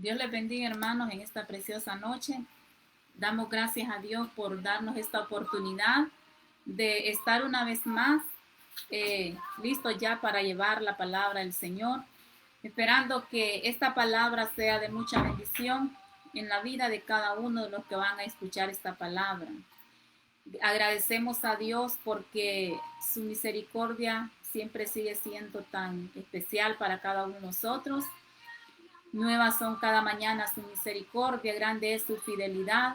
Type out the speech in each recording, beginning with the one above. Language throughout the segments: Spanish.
Dios les bendiga, hermanos, en esta preciosa noche. Damos gracias a Dios por darnos esta oportunidad de estar una vez más listos ya para llevar la palabra del Señor, esperando que esta palabra sea de mucha bendición en la vida de cada uno de los que van a escuchar esta palabra. Agradecemos a Dios porque su misericordia siempre sigue siendo tan especial para cada uno de nosotros. Nuevas son cada mañana su misericordia, grande es su fidelidad.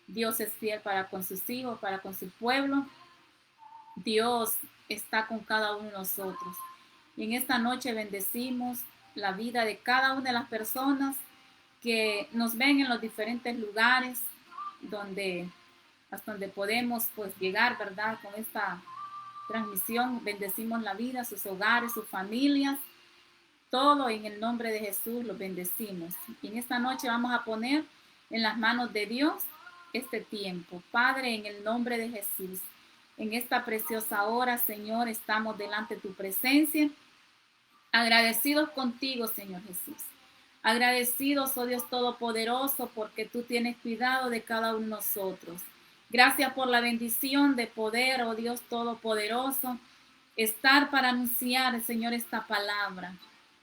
Dios es fiel para con sus hijos, para con su pueblo. Dios está con cada uno de nosotros. Y en esta noche bendecimos la vida de cada una de las personas que nos ven en los diferentes lugares donde hasta donde podemos pues llegar, ¿verdad? Con esta transmisión bendecimos la vida, sus hogares, sus familias. Todo en el nombre de Jesús los bendecimos. Y en esta noche vamos a poner en las manos de Dios este tiempo. Padre, en el nombre de Jesús, en esta preciosa hora, Señor, estamos delante de tu presencia, agradecidos contigo, Señor Jesús. Agradecidos, oh Dios Todopoderoso, porque tú tienes cuidado de cada uno de nosotros. Gracias por la bendición de poder, oh Dios Todopoderoso, estar para anunciar, Señor, esta palabra.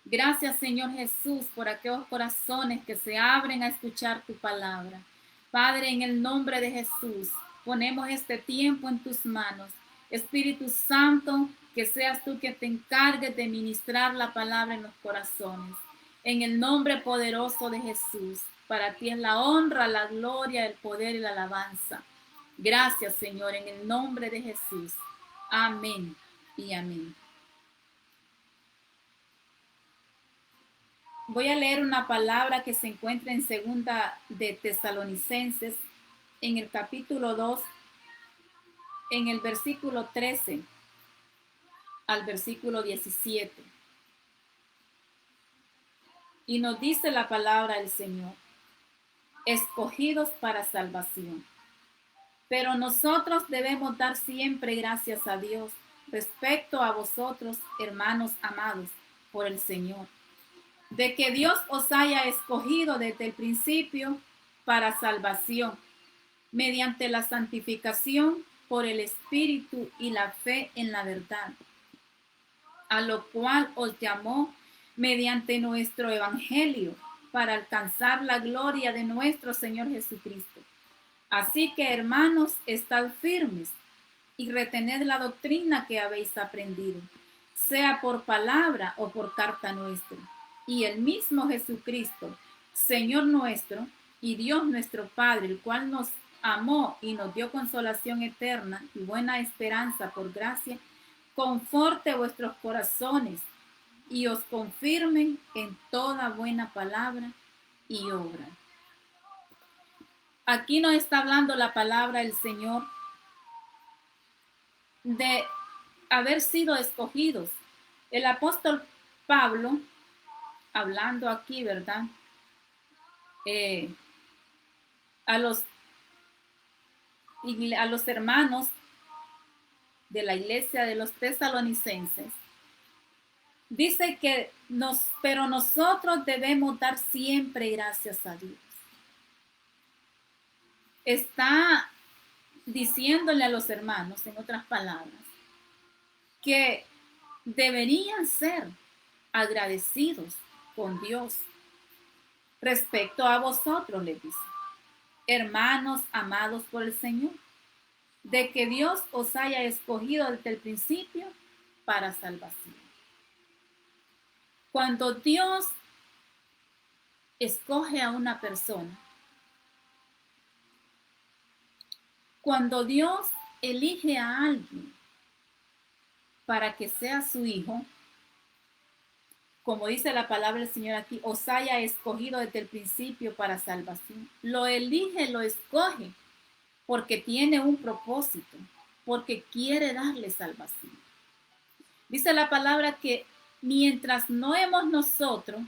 Gracias, Señor Jesús, por aquellos corazones que se abren a escuchar tu palabra. Padre, en el nombre de Jesús, ponemos este tiempo en tus manos. Espíritu Santo, que seas tú que te encargues de ministrar la palabra en los corazones. En el nombre poderoso de Jesús, para ti es la honra, la gloria, el poder y la alabanza. Gracias, Señor, en el nombre de Jesús. Amén y amén. Voy a leer una palabra que se encuentra en segunda de Tesalonicenses, en el capítulo 2, en el versículo 13 al versículo 17. Y nos dice la palabra del Señor: escogidos para salvación. Pero nosotros debemos dar siempre gracias a Dios respecto a vosotros, hermanos amados, por el Señor, de que Dios os haya escogido desde el principio para salvación, mediante la santificación por el Espíritu y la fe en la verdad, a lo cual os llamó mediante nuestro Evangelio, para alcanzar la gloria de nuestro Señor Jesucristo. Así que, hermanos, estad firmes y retened la doctrina que habéis aprendido, sea por palabra o por carta nuestra. Y el mismo Jesucristo, Señor nuestro y Dios nuestro Padre, el cual nos amó y nos dio consolación eterna y buena esperanza por gracia, conforte vuestros corazones y os confirmen en toda buena palabra y obra. Aquí nos está hablando la palabra del Señor de haber sido escogidos. El apóstol Pablo, hablando aquí, ¿verdad? A los hermanos de la iglesia de los tesalonicenses, dice que pero nosotros debemos dar siempre gracias a Dios. Está diciéndole a los hermanos, en otras palabras, que deberían ser agradecidos con Dios respecto a vosotros, les dice, hermanos amados por el Señor, de que Dios os haya escogido desde el principio para salvación. Cuando Dios escoge a una persona, cuando Dios elige a alguien para que sea su hijo, como dice la palabra del Señor aquí, os haya escogido desde el principio para salvación. Lo elige, lo escoge, porque tiene un propósito, porque quiere darle salvación. Dice la palabra que mientras no hemos nosotros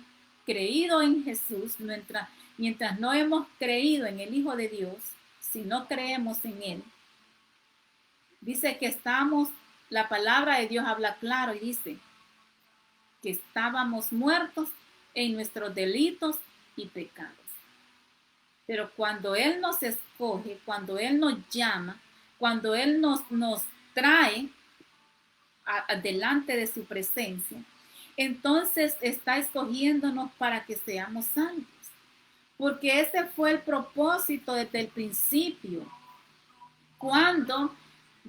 creído en Jesús, mientras no hemos creído en el Hijo de Dios, si no creemos en Él, dice que estamos, la palabra de Dios habla claro y dice que estábamos muertos en nuestros delitos y pecados. Pero cuando Él nos escoge, cuando Él nos llama, cuando Él nos trae delante de su presencia, entonces está escogiéndonos para que seamos salvos. Porque ese fue el propósito desde el principio. Cuando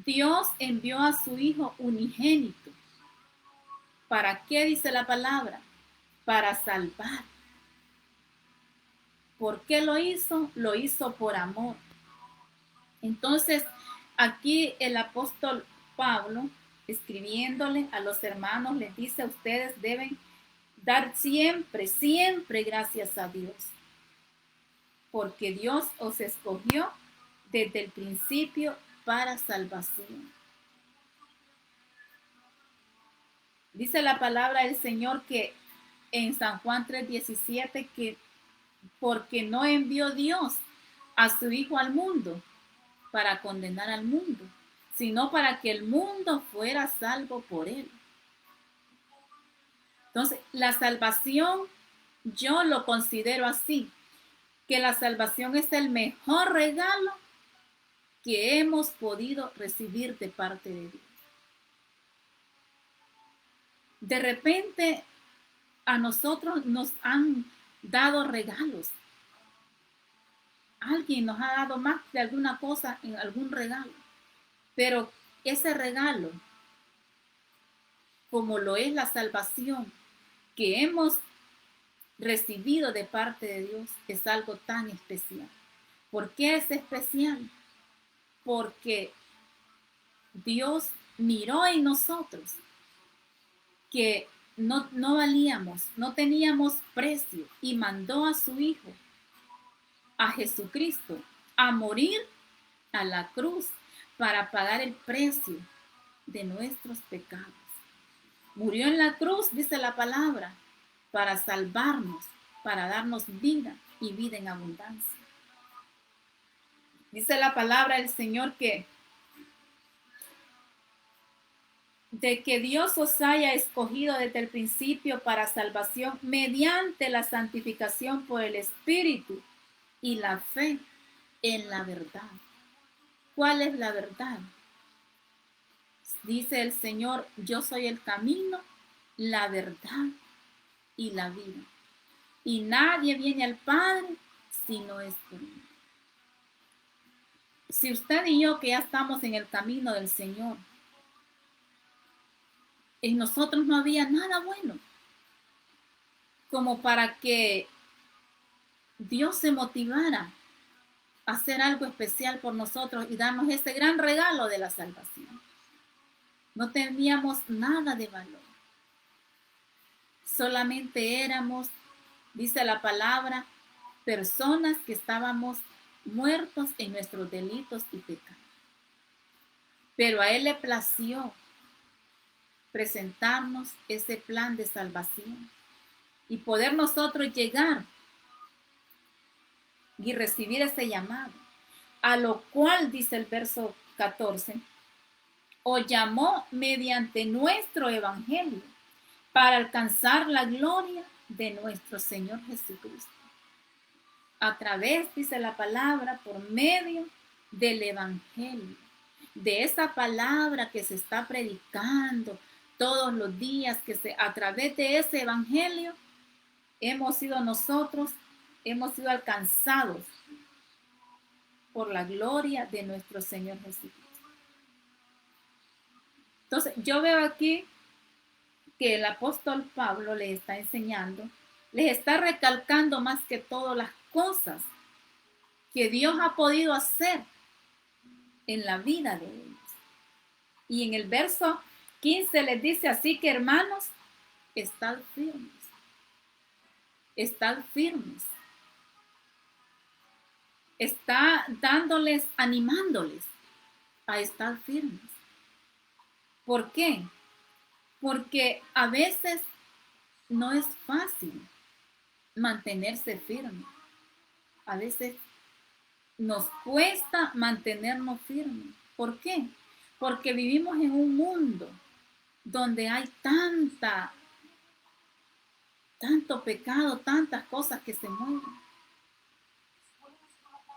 Dios envió a su Hijo unigénito. ¿Para qué dice la palabra? Para salvar. ¿Por qué lo hizo? Lo hizo por amor. Entonces, aquí el apóstol Pablo, escribiéndole a los hermanos, les dice: ustedes deben dar siempre, siempre gracias a Dios. Porque Dios os escogió desde el principio para salvación. Dice la palabra del Señor que en San Juan 3:17 que porque no envió Dios a su Hijo al mundo para condenar al mundo, sino para que el mundo fuera salvo por él. Entonces, la salvación, yo lo considero así, que la salvación es el mejor regalo que hemos podido recibir de parte de Dios. De repente, a nosotros nos han dado regalos. Alguien nos ha dado más de alguna cosa en algún regalo. Pero ese regalo, como lo es la salvación que hemos recibido de parte de Dios, es algo tan especial. ¿Por qué es especial? Porque Dios miró en nosotros que no valíamos, no teníamos precio y mandó a su Hijo, a Jesucristo, a morir a la cruz para pagar el precio de nuestros pecados. Murió en la cruz, dice la palabra, para salvarnos, para darnos vida y vida en abundancia. Dice la palabra del Señor que de que Dios os haya escogido desde el principio para salvación mediante la santificación por el Espíritu y la fe en la verdad. ¿Cuál es la verdad? Dice el Señor: yo soy el camino, la verdad y la vida. Y nadie viene al Padre si no es por mí. Si usted y yo, que ya estamos en el camino del Señor, en nosotros no había nada bueno como para que Dios se motivara a hacer algo especial por nosotros y darnos ese gran regalo de la salvación. No teníamos nada de valor. Solamente éramos, dice la palabra, personas que estábamos muertos en nuestros delitos y pecados. Pero a Él le plació presentarnos ese plan de salvación y poder nosotros llegar y recibir ese llamado, a lo cual dice el verso 14, os llamó mediante nuestro evangelio para alcanzar la gloria de nuestro Señor Jesucristo. A través, dice la palabra, por medio del evangelio, de esa palabra que se está predicando todos los días, a través de ese evangelio hemos sido alcanzados por la gloria de nuestro Señor Jesucristo. Entonces, yo veo aquí que el apóstol Pablo les está enseñando, les está recalcando más que todo las cosas que Dios ha podido hacer en la vida de ellos. Y en el verso 15 les dice: así que, hermanos, estad firmes. Estad firmes. Está dándoles, animándoles a estar firmes. ¿Por qué? Porque a veces no es fácil mantenerse firme. A veces nos cuesta mantenernos firmes. ¿Por qué? Porque vivimos en un mundo donde hay tanta Tanto pecado, tantas cosas que se mueven.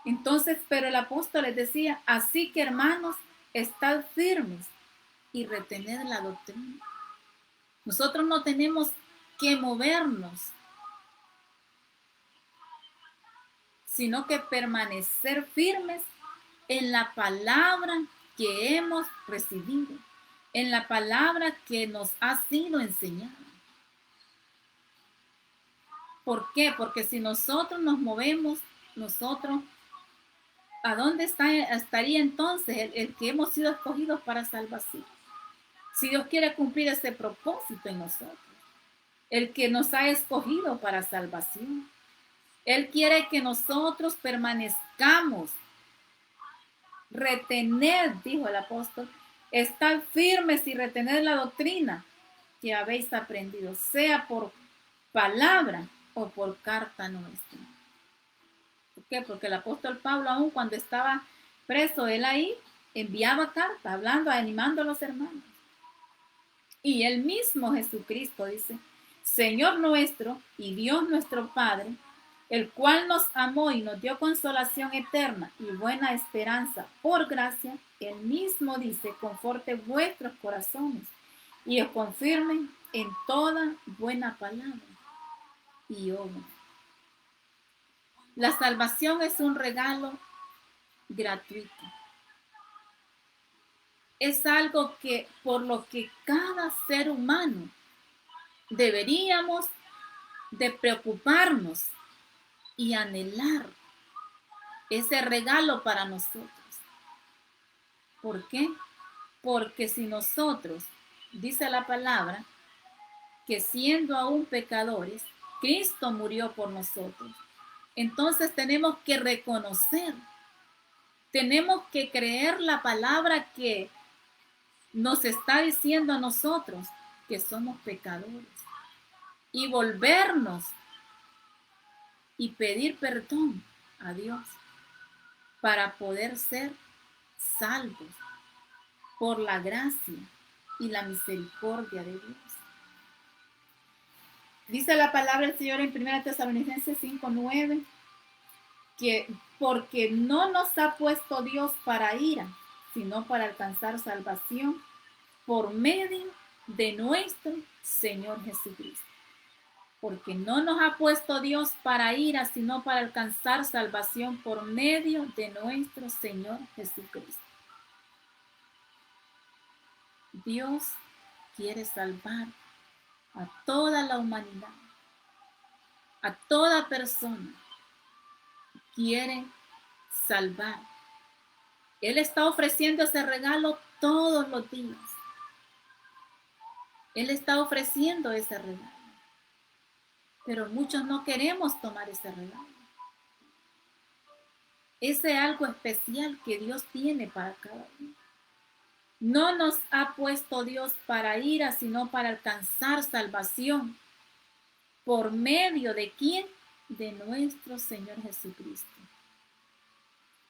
Entonces, pero el apóstol les decía, así que hermanos, estad firmes y retened la doctrina. Nosotros no tenemos que movernos, sino que permanecer firmes en la palabra que hemos recibido, en la palabra que nos ha sido enseñada. ¿Por qué? Porque si nosotros nos movemos, nosotros, ¿a dónde estaría entonces el que hemos sido escogidos para salvación? Si Dios quiere cumplir ese propósito en nosotros, el que nos ha escogido para salvación. Él quiere que nosotros permanezcamos, retener, dijo el apóstol, estar firmes y retener la doctrina que habéis aprendido, sea por palabra o por carta nuestra. ¿Por qué? Porque el apóstol Pablo, aún cuando estaba preso, él ahí enviaba cartas, hablando, animando a los hermanos. Y el mismo Jesucristo dice, Señor nuestro y Dios nuestro Padre, el cual nos amó y nos dio consolación eterna y buena esperanza por gracia, él mismo dice, conforte vuestros corazones y os confirmen en toda buena palabra y obra. La salvación es un regalo gratuito. Es algo que por lo que cada ser humano deberíamos de preocuparnos y anhelar ese regalo para nosotros. ¿Por qué? Porque si nosotros, dice la palabra, que siendo aún pecadores, Cristo murió por nosotros. Entonces tenemos que reconocer, tenemos que creer la palabra que nos está diciendo a nosotros que somos pecadores y volvernos y pedir perdón a Dios para poder ser salvos por la gracia y la misericordia de Dios. Dice la palabra del Señor en 1 Tesalonicenses 5:9 que porque no nos ha puesto Dios para ira, sino para alcanzar salvación por medio de nuestro Señor Jesucristo. Porque no nos ha puesto Dios para ira, sino para alcanzar salvación por medio de nuestro Señor Jesucristo. Dios quiere salvar a toda la humanidad, a toda persona. Quiere salvar. Él está ofreciendo ese regalo todos los días. Él está ofreciendo ese regalo. Pero muchos no queremos tomar ese regalo. Ese algo especial que Dios tiene para cada uno. No nos ha puesto Dios para ira, sino para alcanzar salvación. ¿Por medio de quién? De nuestro Señor Jesucristo.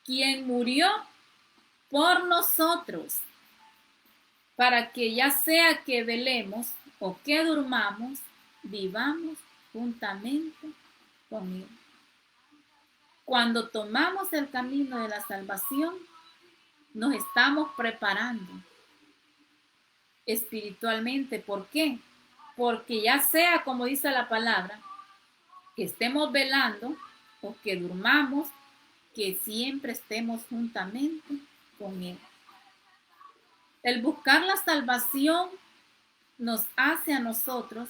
Quien murió por nosotros, para que ya sea que velemos o que durmamos, vivamos juntamente con Él. Cuando tomamos el camino de la salvación, nos estamos preparando espiritualmente. ¿Por qué? Porque ya sea, como dice la palabra, que estemos velando o que durmamos, que siempre estemos juntamente con Él. El buscar la salvación nos hace a nosotros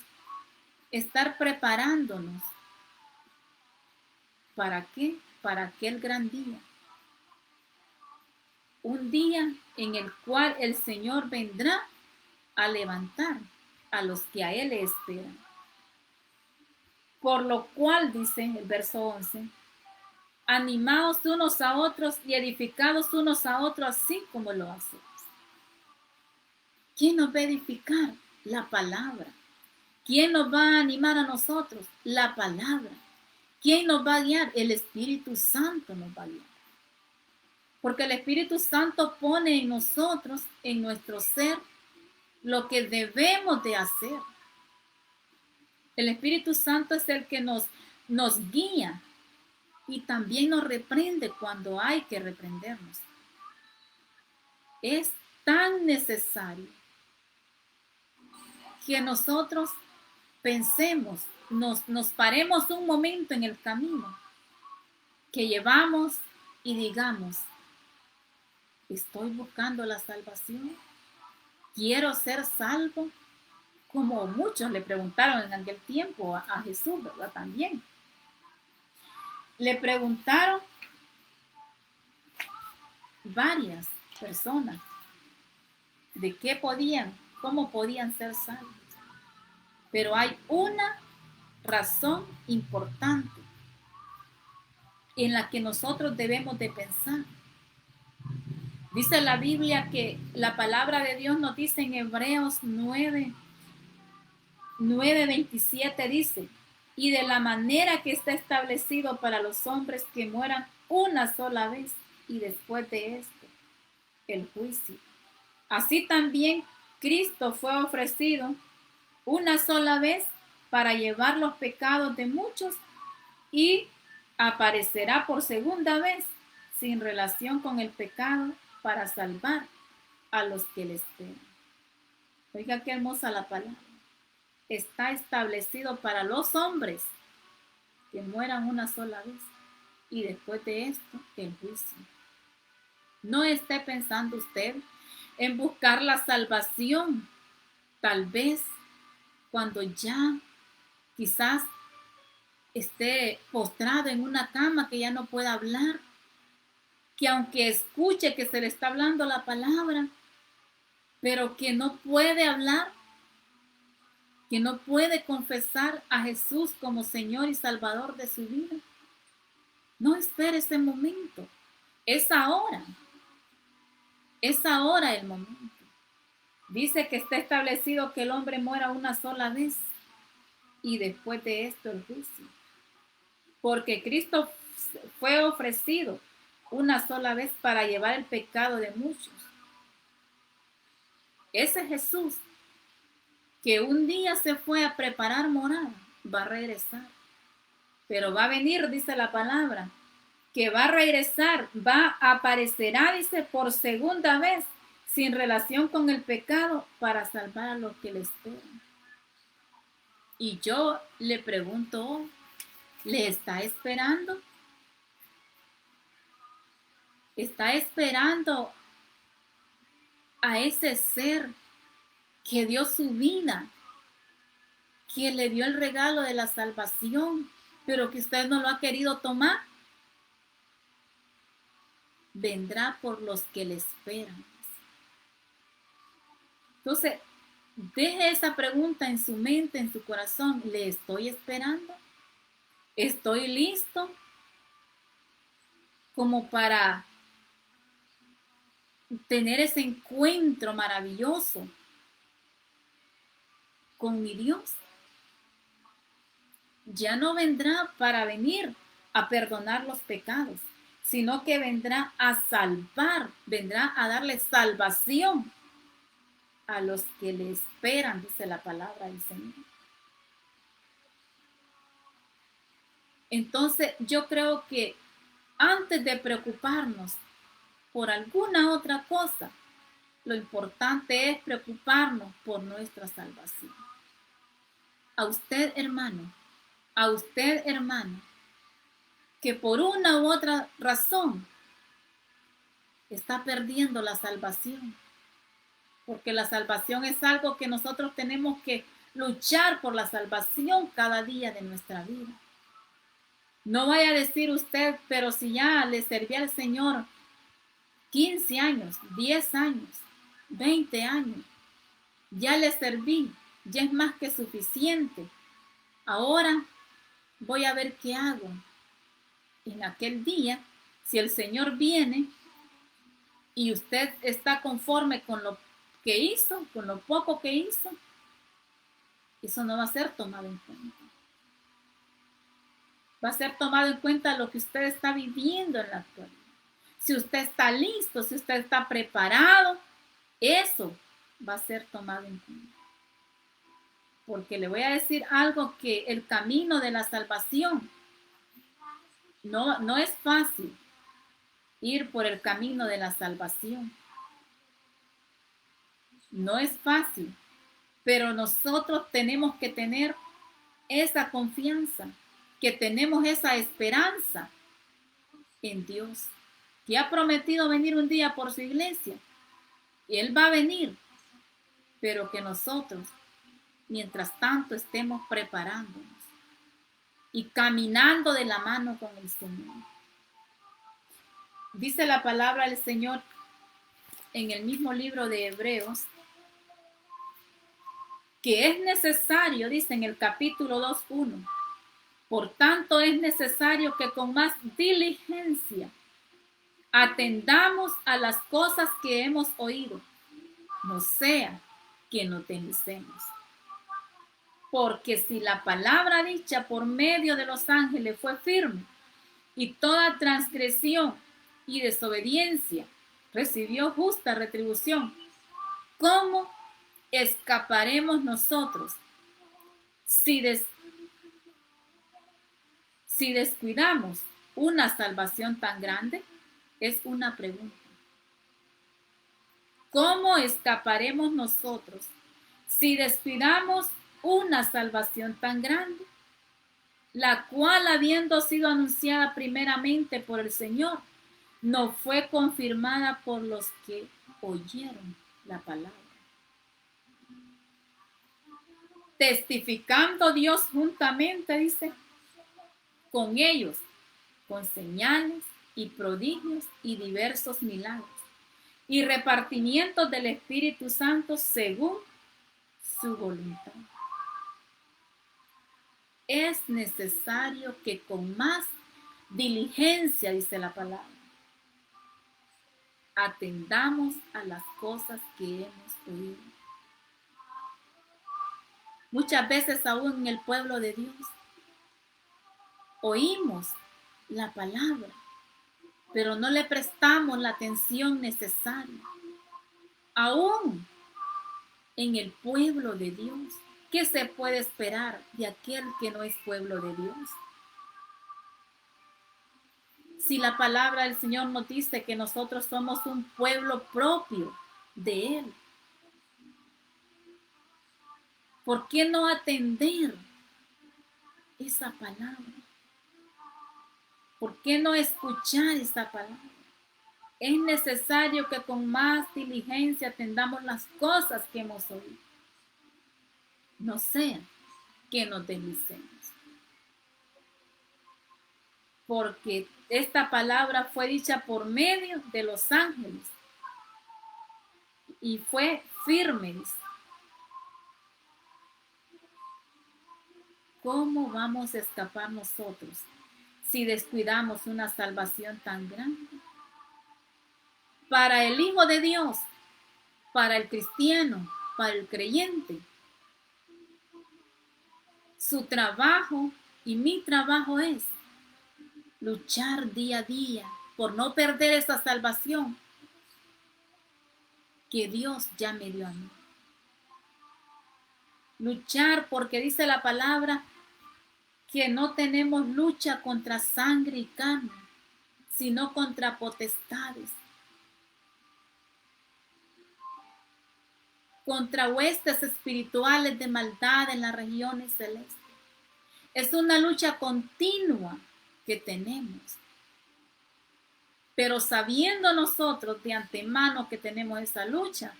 estar preparándonos. ¿Para qué? Para aquel gran día. Un día en el cual el Señor vendrá a levantar a los que a Él le esperan. Por lo cual, dice el verso 11, animaos unos a otros y edificados unos a otros, así como lo hacemos. ¿Quién nos va a edificar? La palabra. ¿Quién nos va a animar a nosotros? La palabra. ¿Quién nos va a guiar? El Espíritu Santo nos va a guiar. Porque el Espíritu Santo pone en nosotros, en nuestro ser, lo que debemos de hacer. El Espíritu Santo es el que nos guía y también nos reprende cuando hay que reprendernos. Es tan necesario que nosotros pensemos, nos paremos un momento en el camino que llevamos y digamos, estoy buscando la salvación, quiero ser salvo, como muchos le preguntaron en aquel tiempo a Jesús, ¿verdad? También le preguntaron varias personas de qué podían, cómo podían ser salvos. Pero hay una razón importante en la que nosotros debemos de pensar. Dice la Biblia que la palabra de Dios nos dice en Hebreos 9:27 dice, y de la manera que está establecido para los hombres que mueran una sola vez y después de esto, el juicio. Así también Cristo fue ofrecido una sola vez para llevar los pecados de muchos y aparecerá por segunda vez sin relación con el pecado para salvar a los que le esperan. Oiga qué hermosa la palabra. Está establecido para los hombres que mueran una sola vez y después de esto el juicio. No esté pensando usted en buscar la salvación, tal vez cuando ya quizás esté postrado en una cama que ya no pueda hablar, que aunque escuche que se le está hablando la palabra, pero que no puede hablar, que no puede confesar a Jesús como Señor y Salvador de su vida. No espere ese momento. Es ahora el momento. Dice que está establecido que el hombre muera una sola vez y después de esto el juicio. Porque Cristo fue ofrecido una sola vez para llevar el pecado de muchos. Ese Jesús que un día se fue a preparar morada, va a regresar. Pero va a venir, dice la palabra, que va a regresar, aparecerá, dice, por segunda vez, sin relación con el pecado, para salvar a los que le esperan. Y yo le pregunto hoy, ¿le está esperando? ¿Está esperando a ese ser que dio su vida, que le dio el regalo de la salvación, pero que usted no lo ha querido tomar? Vendrá por los que le esperan. Entonces, deje esa pregunta en su mente, en su corazón. ¿Le estoy esperando? ¿Estoy listo como para tener ese encuentro maravilloso con mi Dios? Ya no vendrá para venir a perdonar los pecados, sino que vendrá a salvar, vendrá a darle salvación a los que le esperan, dice la palabra del Señor. Entonces, yo creo que antes de preocuparnos por alguna otra cosa, lo importante es preocuparnos por nuestra salvación. A usted, hermano, que por una u otra razón está perdiendo la salvación. Porque la salvación es algo que nosotros tenemos que luchar por la salvación cada día de nuestra vida. No vaya a decir usted, pero si ya le serví al Señor 15 años, 10 años, 20 años, ya le serví, ya es más que suficiente. Ahora voy a ver qué hago. En aquel día, si el Señor viene y usted está conforme con lo que hizo, con lo poco que hizo, eso no va a ser tomado en cuenta. Va a ser tomado en cuenta lo que usted está viviendo en la actualidad. Si usted está listo, si usted está preparado, eso va a ser tomado en cuenta. Porque le voy a decir algo, que el camino de la salvación no es fácil ir por el camino de la salvación. No es fácil, pero nosotros tenemos que tener esa confianza, que tenemos esa esperanza en Dios, que ha prometido venir un día por su iglesia. Y Él va a venir, pero que nosotros, mientras tanto, estemos preparándonos y caminando de la mano con el Señor. Dice la palabra del Señor en el mismo libro de Hebreos, que es necesario, dice en el capítulo 2:1, por tanto es necesario que con más diligencia atendamos a las cosas que hemos oído, no sea que nos deslicemos. Porque si la palabra dicha por medio de los ángeles fue firme, y toda transgresión y desobediencia recibió justa retribución, ¿cómo escaparemos nosotros si descuidamos una salvación tan grande? Es una pregunta. ¿Cómo escaparemos nosotros si descuidamos una salvación tan grande, la cual, habiendo sido anunciada primeramente por el Señor, no fue confirmada por los que oyeron la palabra? Testificando Dios juntamente, dice, con ellos, con señales y prodigios y diversos milagros, y repartimientos del Espíritu Santo según su voluntad. Es necesario que con más diligencia, dice la palabra, atendamos a las cosas que hemos oído. Muchas veces aún en el pueblo de Dios oímos la palabra, pero no le prestamos la atención necesaria. Aún en el pueblo de Dios, ¿qué se puede esperar de aquel que no es pueblo de Dios? Si la palabra del Señor nos dice que nosotros somos un pueblo propio de Él, ¿por qué no atender esa palabra? ¿Por qué no escuchar esa palabra? Es necesario que con más diligencia atendamos las cosas que hemos oído, no sea que nos deslicemos. Porque esta palabra fue dicha por medio de los ángeles y fue firme, dice. ¿Cómo vamos a escapar nosotros si descuidamos una salvación tan grande? Para el Hijo de Dios, para el cristiano, para el creyente, su trabajo y mi trabajo es luchar día a día por no perder esa salvación que Dios ya me dio a mí. Luchar porque dice la palabra que no tenemos lucha contra sangre y carne, sino contra potestades, contra huestes espirituales de maldad en las regiones celestes. Es una lucha continua que tenemos. Pero sabiendo nosotros de antemano que tenemos esa lucha,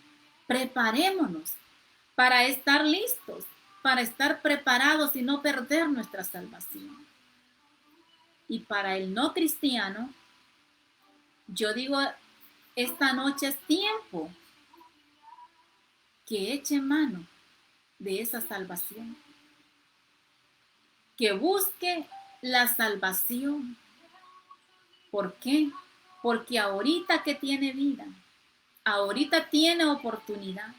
preparémonos para estar listos, para estar preparados y no perder nuestra salvación. Y para el no cristiano, yo digo, esta noche es tiempo que eche mano de esa salvación, que busque la salvación. ¿Por qué? Porque ahorita que tiene vida, ahorita tiene oportunidad,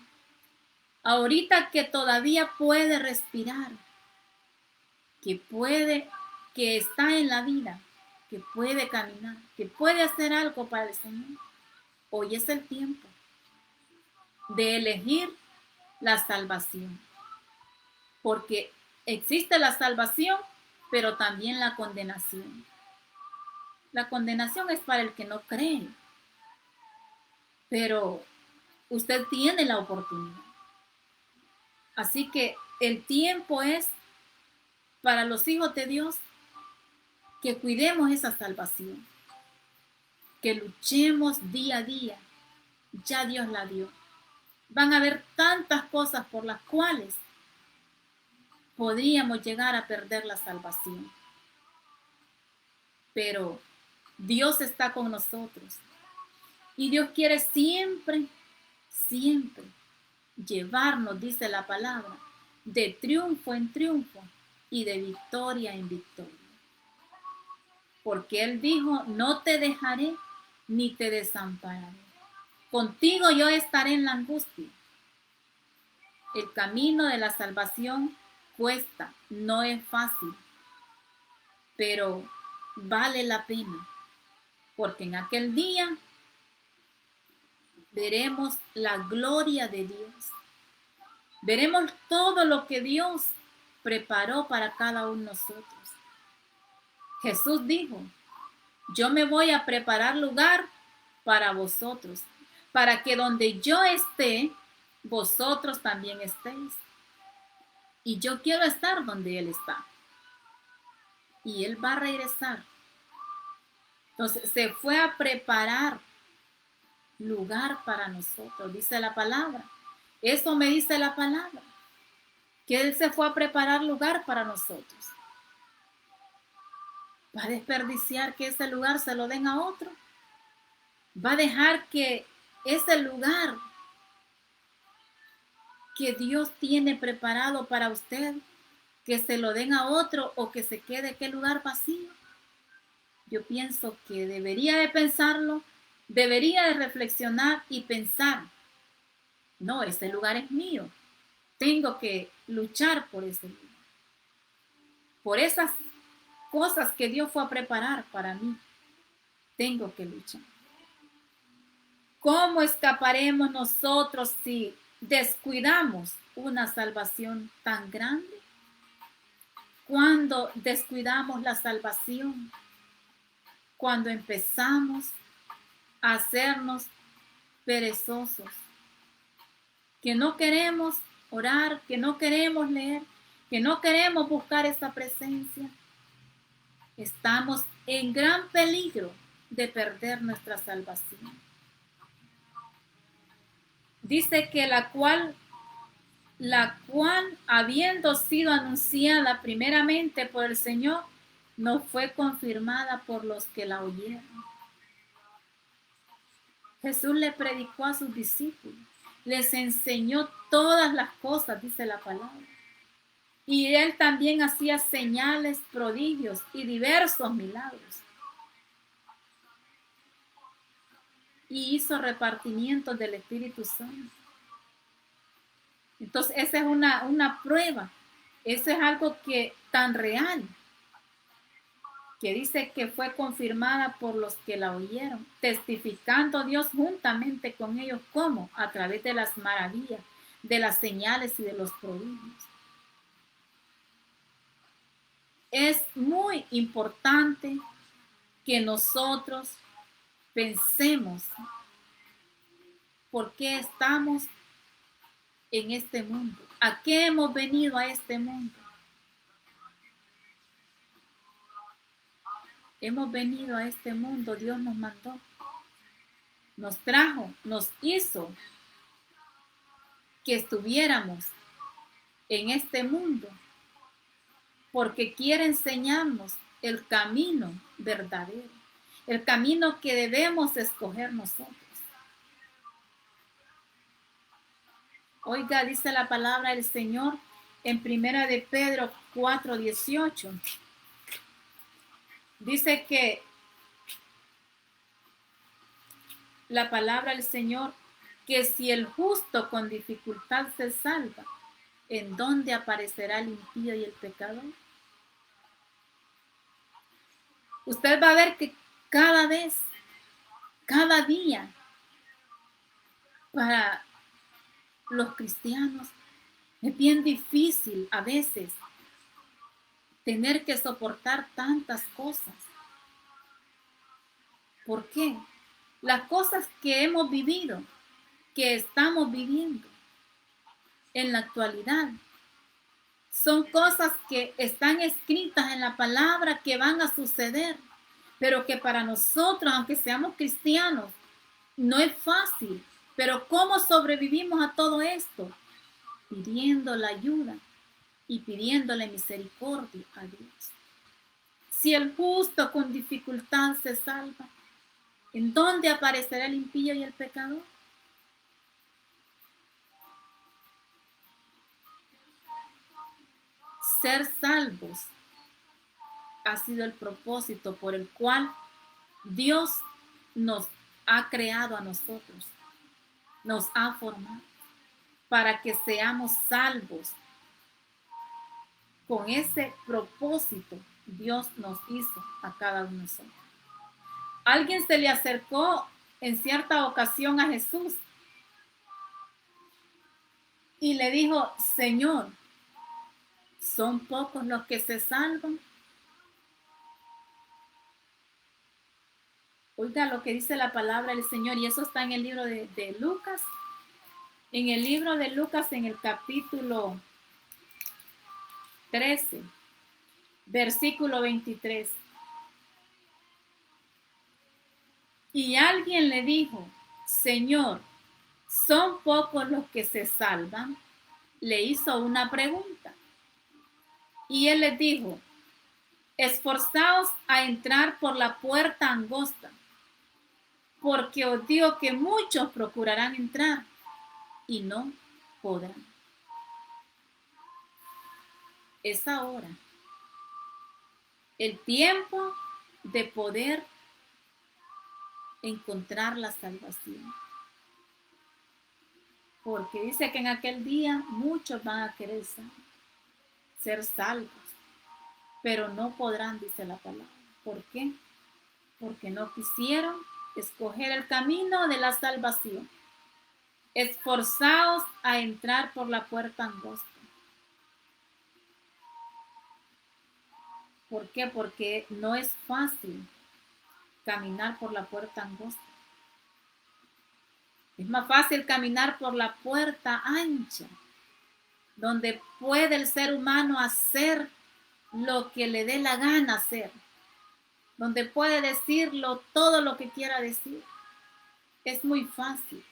ahorita que todavía puede respirar, que está en la vida, que puede caminar, que puede hacer algo para el Señor, hoy es el tiempo de elegir la salvación. porque existe la salvación, pero también la condenación. La condenación es para el que no cree, pero usted tiene la oportunidad. Así que el tiempo es para los hijos de Dios que cuidemos esa salvación, que luchemos día a día. Ya Dios la dio. Van a haber tantas cosas por las cuales podríamos llegar a perder la salvación. Pero Dios está con nosotros. Y Dios quiere siempre, siempre llevarnos, dice la palabra, de triunfo en triunfo y de victoria en victoria. Porque Él dijo, no te dejaré ni te desampararé. Contigo yo estaré en la angustia. El camino de la salvación cuesta, no es fácil, pero vale la pena, porque en aquel día veremos la gloria de Dios. Veremos todo lo que Dios preparó para cada uno de nosotros. Jesús dijo, yo me voy a preparar lugar para vosotros, para que donde yo esté, vosotros también estéis. Y yo quiero estar donde Él está. Y Él va a regresar. Entonces se fue a preparar lugar para nosotros, dice la palabra. Eso me dice la palabra, que Él se fue a preparar lugar para nosotros. ¿Va a desperdiciar que ese lugar se lo den a otro? ¿Va a dejar que ese lugar que Dios tiene preparado para usted, que se lo den a otro o que se quede aquel lugar vacío? Yo pienso que debería de pensarlo, debería de reflexionar y pensar, no, ese lugar es mío, tengo que luchar por ese lugar, por esas cosas que Dios fue a preparar para mí, tengo que luchar. ¿Cómo escaparemos nosotros si descuidamos una salvación tan grande? Cuando descuidamos la salvación, cuando empezamos a hacernos perezosos, que no queremos orar, que no queremos leer, que no queremos buscar esta presencia, estamos en gran peligro de perder nuestra salvación. Dice que la cual habiendo sido anunciada primeramente por el Señor, no fue confirmada por los que la oyeron. Jesús le predicó a sus discípulos, les enseñó todas las cosas, dice la palabra. Y Él también hacía señales, prodigios y diversos milagros. Y hizo repartimientos del Espíritu Santo. Entonces, esa es una prueba. Eso es algo que tan real, que dice que fue confirmada por los que la oyeron, testificando Dios juntamente con ellos, como a través de las maravillas, de las señales y de los prodigios. Es muy importante que nosotros pensemos por qué estamos en este mundo, a qué hemos venido a este mundo. Hemos venido a este mundo, Dios nos mandó, nos trajo, nos hizo que estuviéramos en este mundo, porque quiere enseñarnos el camino verdadero, el camino que debemos escoger nosotros. Oiga, dice la palabra del Señor en 1 de Pedro 4:18. Dice que la palabra del Señor, que si el justo con dificultad se salva, ¿en dónde aparecerá el impío y el pecador? Usted va a ver que cada vez, cada día, para los cristianos Es bien difícil a veces tener que soportar tantas cosas. ¿Por qué? Las cosas que hemos vivido, que estamos viviendo en la actualidad, son cosas que están escritas en la palabra que van a suceder, pero que para nosotros, aunque seamos cristianos, no es fácil. Pero ¿cómo sobrevivimos a todo esto? Pidiendo la ayuda y pidiéndole misericordia a Dios. Si el justo con dificultad se salva, ¿en dónde aparecerá el impío y el pecador? Ser salvos ha sido el propósito por el cual Dios nos ha creado a nosotros, nos ha formado, para que seamos salvos. Con ese propósito Dios nos hizo a cada uno de nosotros. Alguien se le acercó en cierta ocasión a Jesús y le dijo: Señor, ¿son pocos los que se salvan? Oiga lo que dice la palabra del Señor, y eso está en el libro de Lucas. En el libro de Lucas, en el capítulo 13, versículo 23. Y alguien le dijo: Señor, ¿son pocos los que se salvan? Le hizo una pregunta. Y él les dijo: esforzaos a entrar por la puerta angosta, porque os digo que muchos procurarán entrar y no podrán. Es ahora el tiempo de poder encontrar la salvación. Porque dice que en aquel día muchos van a querer ser salvos, pero no podrán, dice la palabra. ¿Por qué? Porque no quisieron escoger el camino de la salvación. Esforzaos a entrar por la puerta angosta. ¿Por qué? Porque no es fácil caminar por la puerta angosta. Es más fácil caminar por la puerta ancha, donde puede el ser humano hacer lo que le dé la gana hacer, donde puede decirlo todo lo que quiera decir. Es muy fácil.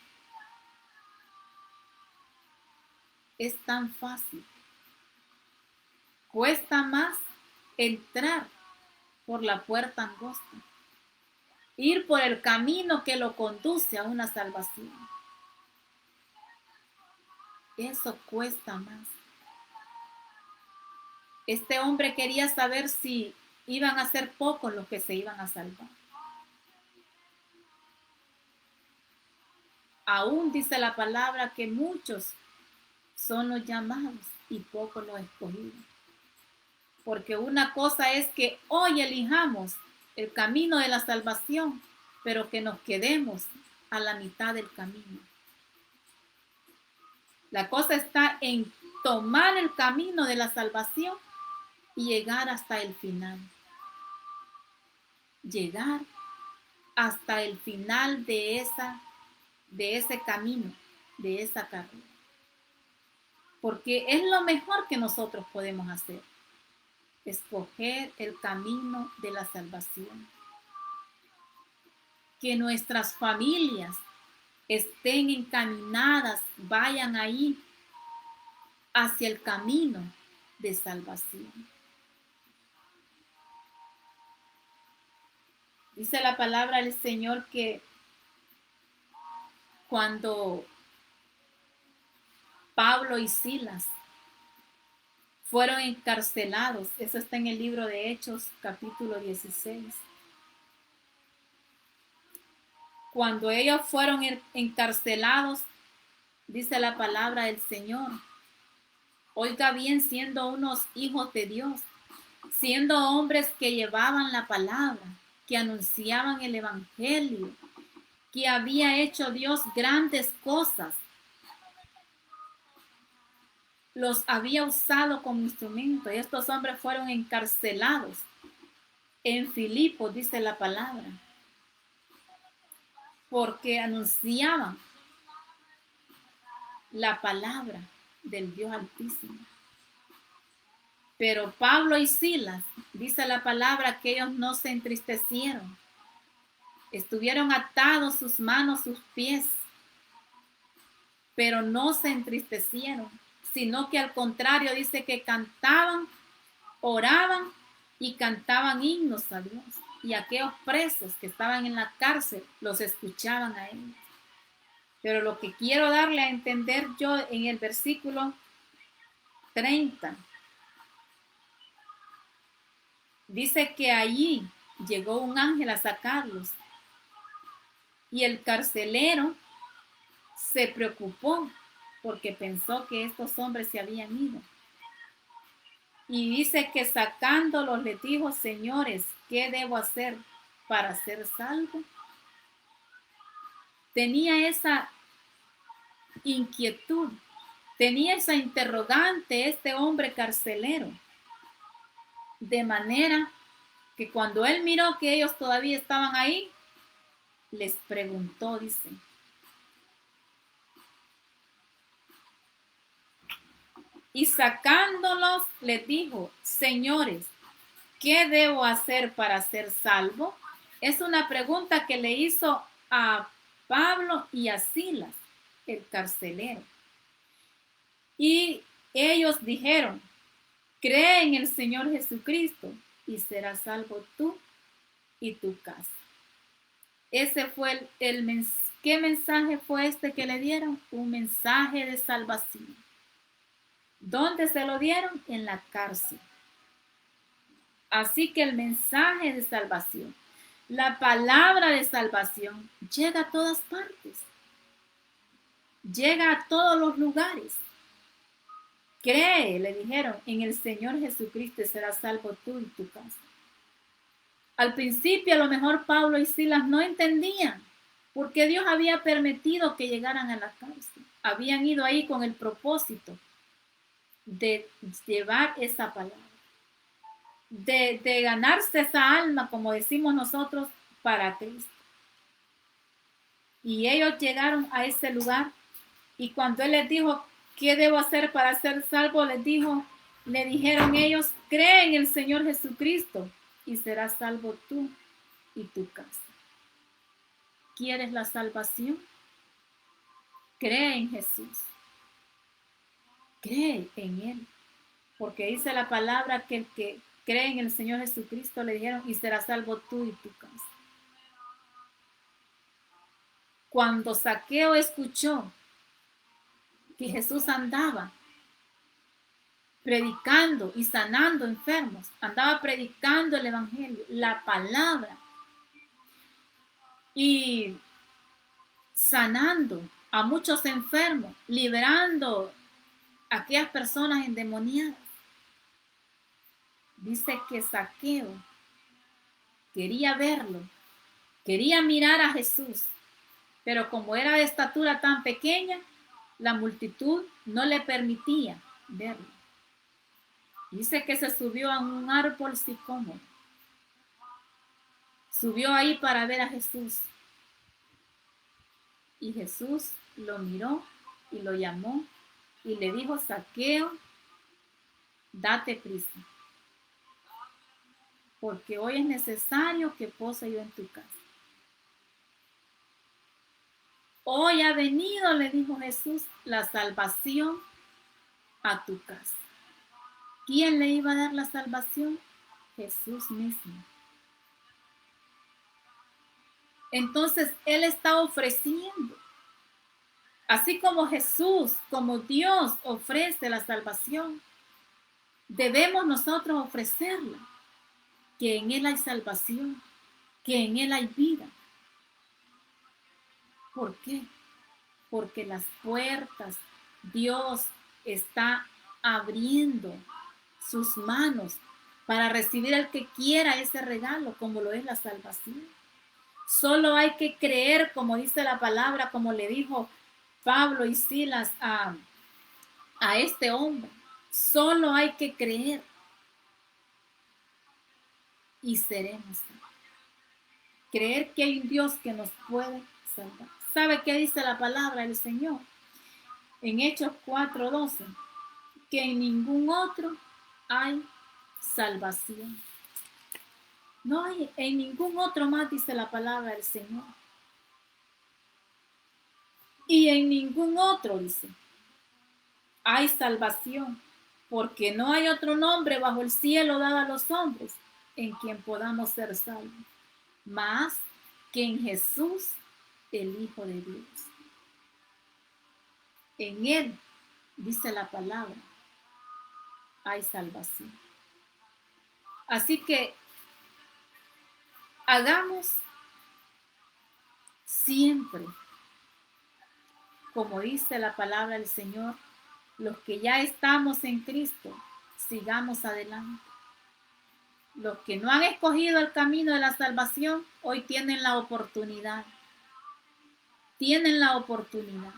Es tan fácil. Cuesta más entrar por la puerta angosta, ir por el camino que lo conduce a una salvación. Eso cuesta más. Este hombre quería saber si iban a ser pocos los que se iban a salvar. Aún dice la palabra que muchos son los llamados y pocos los escogidos. Porque una cosa es que hoy elijamos el camino de la salvación, pero que nos quedemos a la mitad del camino. La cosa está en tomar el camino de la salvación y llegar hasta el final. Llegar hasta el final de ese camino, de esa carrera. Porque es lo mejor que nosotros podemos hacer. Escoger el camino de la salvación. Que nuestras familias estén encaminadas, vayan ahí hacia el camino de salvación. Dice la palabra del Señor que cuando Pablo y Silas fueron encarcelados, eso está en el libro de Hechos, capítulo 16. Cuando ellos fueron encarcelados, dice la palabra del Señor, oiga bien, siendo unos hijos de Dios, siendo hombres que llevaban la palabra, que anunciaban el evangelio, que había hecho Dios grandes cosas. los había usado como instrumento y estos hombres fueron encarcelados en Filipos, dice la palabra, porque anunciaban la palabra del Dios Altísimo. Pero Pablo y Silas, dice la palabra, que ellos no se entristecieron. Estuvieron atados sus manos, sus pies, pero no se entristecieron, sino que al contrario dice que cantaban, oraban y cantaban himnos a Dios. Y aquellos presos que estaban en la cárcel los escuchaban a ellos. Pero lo que quiero darle a entender yo en el versículo 30, dice que allí llegó un ángel a sacarlos y el carcelero se preocupó porque pensó que estos hombres se habían ido. Y dice que sacándolos les dijo: señores, ¿qué debo hacer para ser salvo? Tenía esa inquietud, tenía esa interrogante este hombre carcelero. De manera que cuando él miró que ellos todavía estaban ahí, les preguntó, dice: y sacándolos les dijo: señores, ¿qué debo hacer para ser salvo? Es una pregunta que le hizo a Pablo y a Silas, el carcelero. Y ellos dijeron: cree en el Señor Jesucristo y serás salvo tú y tu casa. Ese fue ¿qué mensaje fue este que le dieron? Un mensaje de salvación. ¿Dónde se lo dieron? En la cárcel. Así que el mensaje de salvación, la palabra de salvación, llega a todas partes. Llega a todos los lugares. Cree, le dijeron, en el Señor Jesucristo y serás salvo tú y tu casa. Al principio a lo mejor Pablo y Silas no entendían por qué Dios había permitido que llegaran a la cárcel. Habían ido ahí con el propósito de llevar esa palabra, de ganarse esa alma, como decimos nosotros, para Cristo. Y ellos llegaron a ese lugar y cuando Él les dijo: ¿qué debo hacer para ser salvo? Le dijeron ellos: cree en el Señor Jesucristo y serás salvo tú y tu casa. ¿Quieres la salvación? Cree en Jesús. Cree en Él. Porque dice la palabra que el que cree en el Señor Jesucristo, le dijeron, y serás salvo tú y tu casa. Cuando Zaqueo escuchó que Jesús andaba predicando y sanando enfermos, andaba predicando el evangelio, la palabra, y sanando a muchos enfermos, liberando a aquellas personas endemoniadas. Dice que Zaqueo quería verlo, quería mirar a Jesús, pero como era de estatura tan pequeña, la multitud no le permitía verlo. Dice que se subió a un árbol sicómoro. Subió ahí para ver a Jesús. Y Jesús lo miró y lo llamó y le dijo: Zaqueo, date prisa, porque hoy es necesario que pose yo en tu casa. Hoy ha venido, le dijo Jesús, la salvación a tu casa. ¿Quién le iba a dar la salvación? Jesús mismo. Entonces Él está ofreciendo, así como Jesús, como Dios ofrece la salvación, debemos nosotros ofrecerla, que en Él hay salvación, que en Él hay vida. ¿Por qué? Porque las puertas, Dios está abriendo sus manos para recibir al que quiera ese regalo, como lo es la salvación. Solo hay que creer, como dice la palabra, como le dijo Pablo y Silas a este hombre. Solo hay que creer y seremos salvos. Creer que hay un Dios que nos puede salvar. ¿Sabe qué dice la palabra del Señor? En Hechos 4:12, que en ningún otro hay salvación. No hay en ningún otro más, dice la palabra del Señor. Y en ningún otro, dice, hay salvación, porque no hay otro nombre bajo el cielo dado a los hombres en quien podamos ser salvos, más que en Jesús, el Hijo de Dios. En Él, dice la palabra, hay salvación. Así que hagamos siempre, como dice la palabra del Señor, los que ya estamos en Cristo, sigamos adelante. Los que no han escogido el camino de la salvación, hoy tienen la oportunidad. Tienen la oportunidad.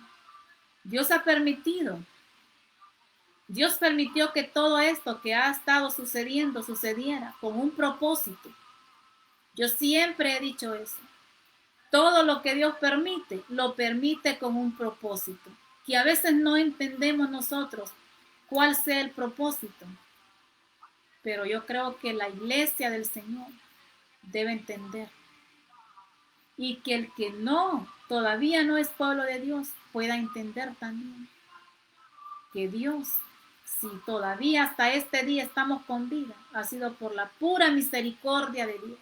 Dios ha permitido. Dios permitió que todo esto que ha estado sucediendo sucediera con un propósito. Yo siempre he dicho eso. Todo lo que Dios permite, lo permite con un propósito. Que a veces no entendemos nosotros cuál sea el propósito. Pero yo creo que la iglesia del Señor debe entender. Y que el que todavía no es pueblo de Dios, pueda entender también que Dios, si todavía hasta este día estamos con vida, ha sido por la pura misericordia de Dios.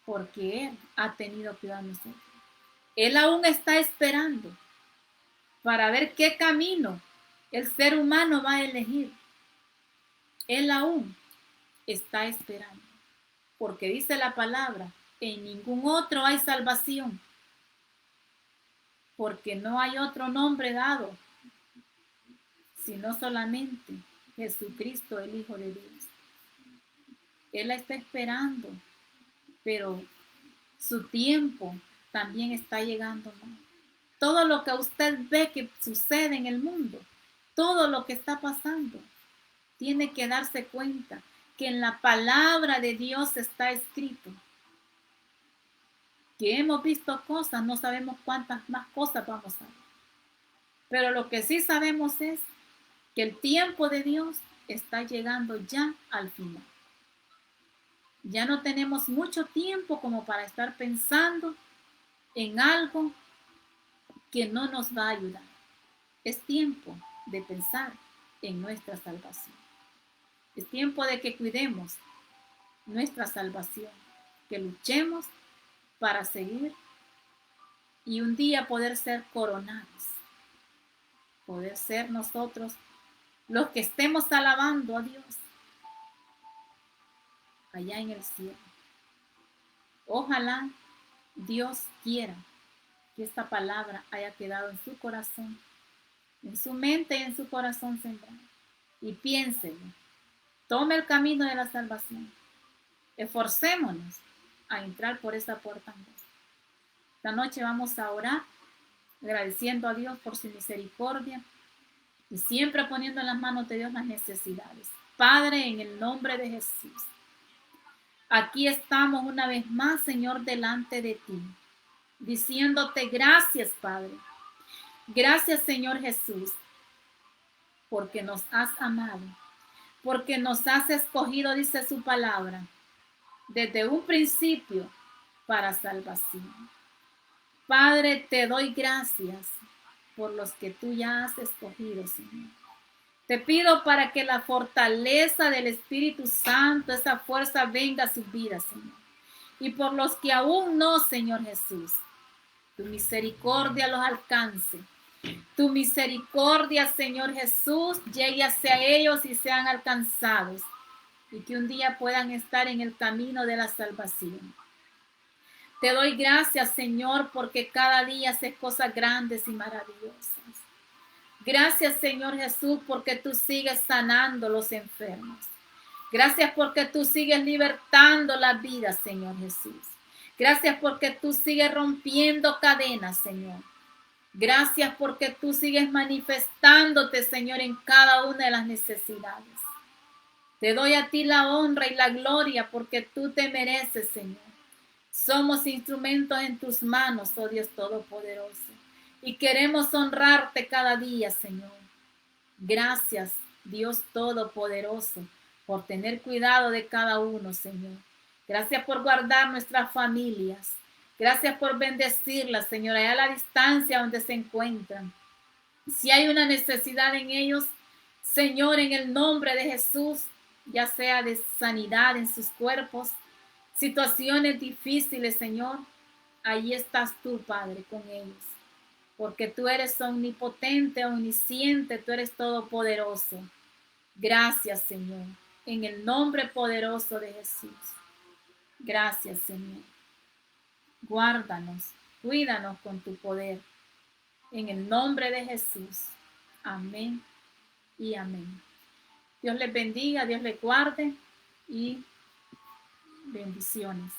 Porque Él ha tenido cuidado de nosotros. Él aún está esperando para ver qué camino el ser humano va a elegir. Él aún está esperando. Porque dice la palabra, en ningún otro hay salvación. Porque no hay otro nombre dado, sino solamente Jesucristo, el Hijo de Dios. Él la está esperando, pero su tiempo también está llegando, ¿no? Todo lo que usted ve que sucede en el mundo, todo lo que está pasando, tiene que darse cuenta que en la palabra de Dios está escrito. Que hemos visto cosas, no sabemos cuántas más cosas vamos a ver. Pero lo que sí sabemos es que el tiempo de Dios está llegando ya al final. Ya no tenemos mucho tiempo como para estar pensando en algo que no nos va a ayudar. Es tiempo de pensar en nuestra salvación. Es tiempo de que cuidemos nuestra salvación, que luchemos para seguir y un día poder ser coronados, poder ser nosotros los que estemos alabando a Dios allá en el cielo. Ojalá Dios quiera que esta palabra haya quedado en su corazón, en su mente y en su corazón sembrado. Y piénselo, tome el camino de la salvación. Esforcémonos a entrar por esa puerta angosta. Esta noche vamos a orar, agradeciendo a Dios por su misericordia y siempre poniendo en las manos de Dios las necesidades. Padre, en el nombre de Jesús, aquí estamos una vez más, Señor, delante de ti, diciéndote gracias, Padre. Gracias, Señor Jesús, porque nos has amado, porque nos has escogido, dice su palabra, desde un principio para salvación. Padre, te doy gracias por los que tú ya has escogido, Señor. Te pido para que la fortaleza del Espíritu Santo, esa fuerza venga a sus vidas, Señor. Y por los que aún no, Señor Jesús, tu misericordia los alcance. Tu misericordia, Señor Jesús, llegue hacia ellos y sean alcanzados. Y que un día puedan estar en el camino de la salvación. Te doy gracias, Señor, porque cada día haces cosas grandes y maravillosas. Gracias, Señor Jesús, porque tú sigues sanando los enfermos. Gracias porque tú sigues libertando las vidas, Señor Jesús. Gracias porque tú sigues rompiendo cadenas, Señor. Gracias porque tú sigues manifestándote, Señor, en cada una de las necesidades. Te doy a ti la honra y la gloria porque tú te mereces, Señor. Somos instrumentos en tus manos, oh Dios Todopoderoso. Y queremos honrarte cada día, Señor. Gracias, Dios Todopoderoso, por tener cuidado de cada uno, Señor. Gracias por guardar nuestras familias. Gracias por bendecirlas, Señor, allá a la distancia donde se encuentran. Si hay una necesidad en ellos, Señor, en el nombre de Jesús, ya sea de sanidad en sus cuerpos, situaciones difíciles, Señor, ahí estás tú, Padre, con ellos. Porque tú eres omnipotente, omnisciente, tú eres todopoderoso. Gracias, Señor, en el nombre poderoso de Jesús. Gracias, Señor. Guárdanos, cuídanos con tu poder. En el nombre de Jesús. Amén y amén. Dios les bendiga, Dios les guarde y bendiciones.